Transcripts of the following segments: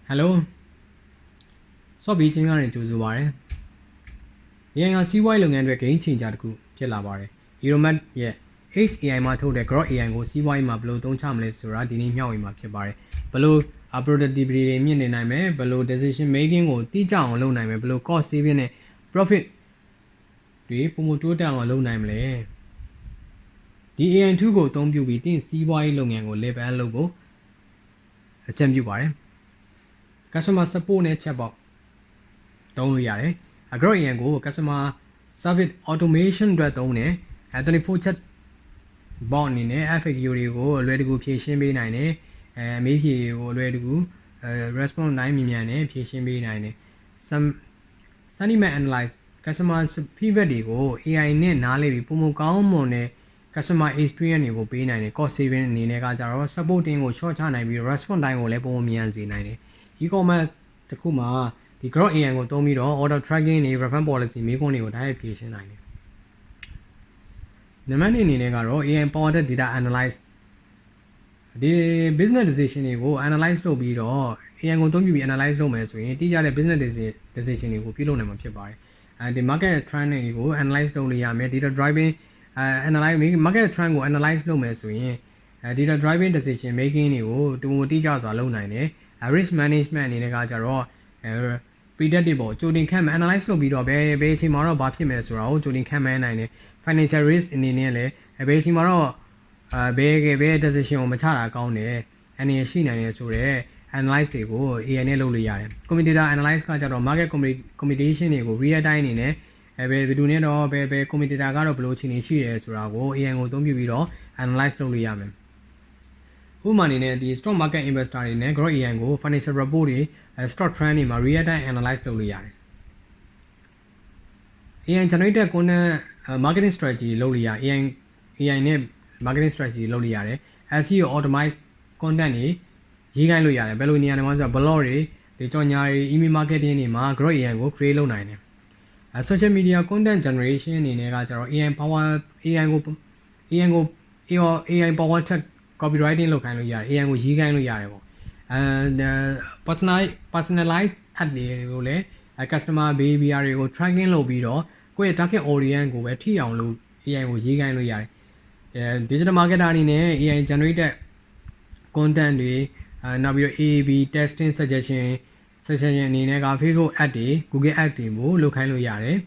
Hello ဆော့ပြီးချင်းကနေကြိုဆိုပါရစေ။AI ကစီးပွားရေးလုပ်ငန်းတွေ game changer တခုဖြစ်လာပါတယ်။ Eromat ရဲ့ AI မှာထုတ်တဲ့ Grok AI ကိုစီးပွားရေးမှာဘယ်လိုသုံးချမလဲဆိုတာဒီနေ့မျှဝေမှာဖြစ်ပါတယ်။ဘယ်လို productivity တွေမြင့်နေနိုင်မယ်၊ဘယ်လို decision making ကိုတိကျအောင်လုပ်နိုင်မယ်၊ဘယ်လို cost saving နဲ့ profit တွေပုံမတိုးတက်အောင်လုပ်နိုင်မလဲ။ဒီ AI 2ကိုအသုံးပြုပြီးသင်စီးပွားရေးလုပ်ငန်းကို level လုပ်ဖို့အကြံပြုပါတယ်။ Customer support နဲ့ chatbot သုံးလို့ရတယ်။ Grok AI ကို Customer Service Automation အတွက်သုံးတယ်။ 24 chatbot အနေနဲ့ FAQ တွေကိုအလွယ်တကူဖြေရှင်းပေးနိုင်တယ်။မေးဖြေကိုအလွယ်တကူ response တိုင်းမြန်နဲ့ဖြေရှင်းပေးနိုင်တယ်။ Sentiment Analyze Customer feedback တွေကို AI နဲ့နားလည်ပြီးပုံမကောင်းမွန်တဲ့ Customer Experience တွေကိုပေးနိုင်တယ်။ Cost saving အနေနဲ့ကကြတော့ supporting ကို short ချနိုင်ပြီး response တိုင်းကိုလည်းပုံမြန်စေနိုင်တယ်။ E-commerce တခုမှာဒီ Grok AI ကိုသုံးပြီးတော့ order tracking တွေ return policy မေးခွန်းတွေကိုတိုက်ရိုက်ဖြေရှင်းနိုင်တယ်။နံပါတ်2အနေနဲ့ကတော့ AI powered data analyze ဒီ business decision တွေကို analyze လုပ်ပြီးတော့ AI ကိုသုံးပြီး analyze လုပ်မယ်ဆိုရင်တိကျတဲ့ business decision တွေကိုပြုလုပ်နိုင်မှာဖြစ်ပါတယ်။ဒီ market trend တွေကို analyze လုပ်လို့ရမယ်။ data driving analyze market trend ကို analyze လုပ်မယ်ဆိုရင်data driving decision making တွေကိုတိကျစွာလုပ်နိုင်တယ်။ risk management အနေနဲ့ကကြတော့predictive ပေါ့ကြိုတင်ခန့်မှန်း analyze လုပ်ပြီးတော့ဘယ်အချိန်မှာတော့ဘာဖြစ်မယ်ဆိုတာကိုကြိုတင်ခန့်မှန်းနိုင်တယ်။ financial risk အနေနဲ့လည်းဘယ်အချိန်မှာတော့ဘယ် decision ကိုမချတာကောင်းတယ်။အနေရရှိနိုင်တယ်ဆိုတော့ analyze တွေကို AI နဲ့လုပ်လို့ရတယ်။ computer analyze ကကြတော့ market computation တွေကို real time အနေနဲ့ဘယ်သူနဲ့တော့ဘယ် computer ကတော့ဘယ်လိုအခြေအနေရှိတယ်ဆိုတာကို AI ကိုအသုံးပြုပြီးတော့ analyze လုပ်လို့ရမယ်။ဥပမာအနေနဲ့ဒီ stock market investor တွေနဲ့ Grok AI ကို financial report တွေ stock trend တွေမှာ real time analyze လုပ်လို့ရတယ်။ AI generated content marketing strategy လုပ်လို့ရ AI နဲ့ marketing strategy လုပ်လို့ရတယ်။ SEO optimize content တွေရေးခိုင်းလို့ရတယ်။ဘယ်လိုနေရာတွေမှာဆိုတော့ blog တွေကြော်ညာတွေ email marketing တွေမှာ Grok AI ကို create လုပ်နိုင်တယ်။ social media content generation အနေနဲ့ကကျတော့ AI power copywriting လုပ်ခိုင်းလို့ရတယ်။ AI ကိုရေးခိုင်းလို့ရတယ်ပေါ့။ personalized ad တွေကိုလည်း customer behavior တွေကို tracking လုပ်ပြီးတော့ကိုယ့်ရဲ့ target audience ကိုပဲထိအောင်လို့ AI ကိုရေးခိုင်းလို့ရတယ်။ digital marketer အနေနဲ့ AI generated content တွေနောက်ပြီးတော့ AB testing suggestion အနေနဲ့က Facebook ad တွေ Google ad တွေကိုလုပ်ခိုင်းလို့ရတယ်။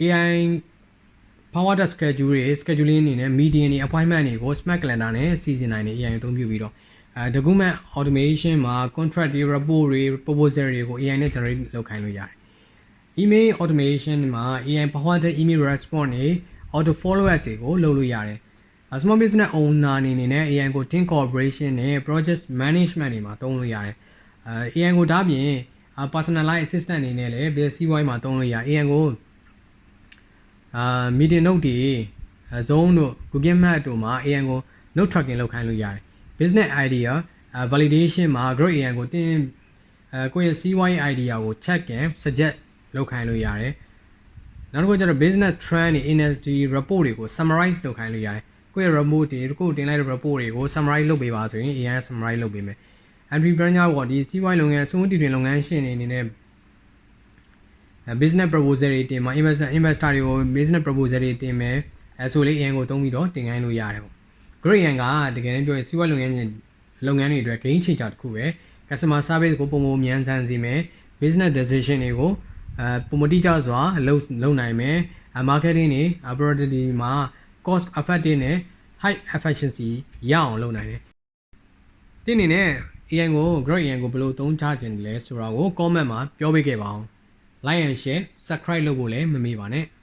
AI powered schedule တွေ scheduling အနေနဲ့ meeting တွေ appointment တွေကို smart calendar နဲ့စီစဉ်နိုင်တယ် AI အသုံးပြုပြီးတော့document automation မှာ contract တွေ report တွေ proposal တွေကို AI နဲ့ generate လုပ်ခိုင်းလို့ရတယ်။ email automation မှာ AI powered email response တွေ auto follow up တွေကိုလုပ်လို့ရတယ်။ small business owner အနေနဲ့ AI ကို team cooperation နဲ့ project management တွေမှာသုံးလို့ရတယ်။ AI ကိုဒါပြင် personalized assistant အနေနဲ့လည်း စီးပွားရေးမှာသုံးလို့ရတယ်။ AI ကိုmeeting note တွေ Zoom တို့ Google Map တို့မှာ AI ကို note tracking လုပ်ခိုင်းလို့ရတယ်။ business idea validation မှာ Grok AI ကိုကိုယ့်ရဲ့စီးပွားရေး idea ကို check and suggest လုပ်ခိုင်းလို့ရတယ်။နောက်တစ်ခုကျတော့ business trend တွေ industry report တွေကို summarize လုပ်ခိုင်းလို့ရတယ်။ကိုယ့်ရဲ့ report တွေကိုတင်လိုက်တဲ့ report တွေကို summarize လုပ်ပေးပါဆိုရင် AI က summarize လုပ်ပေးမယ်။ entrepreneur ပေါ့ဒီစီးပွားရေးလုပ်ငန်းအစိုးရတည်တွင်လုပ်ငန်းရှင်တွေအနေနဲ့business proposal တွေတင်မှာ investor တွေကို business proposal တွေတင်မယ်ဆိုလေ AI ကိုသုံးပြီးတော့တင်ခိုင်းလို့ရတယ်ပေါ့။ Grok AI ကတကယ်တမ်းပြောရင်စီးပွားရေးလုပ်ငန်းတွေအတွက် game changer တခုပဲ customer service ကိုပုံမမြန်ဆန်စေမယ် business decision တွေကိုပုံမတိကျစွာလုပ်နိုင်မယ် marketing တွေ productivity မှာ cost effective နဲ့ high efficiency ရအောင်လုပ်နိုင်တယ်။ဒီအနေနဲ့ AI ကို Grok AI ကိုဘယ်လိုသုံးချခြင်းလဲဆိုတာကို comment မှာပြောပေးခဲ့ပါအောင်။ like and share subscribe လုပ်ဖို့လည်းမမေ့ပါနဲ့။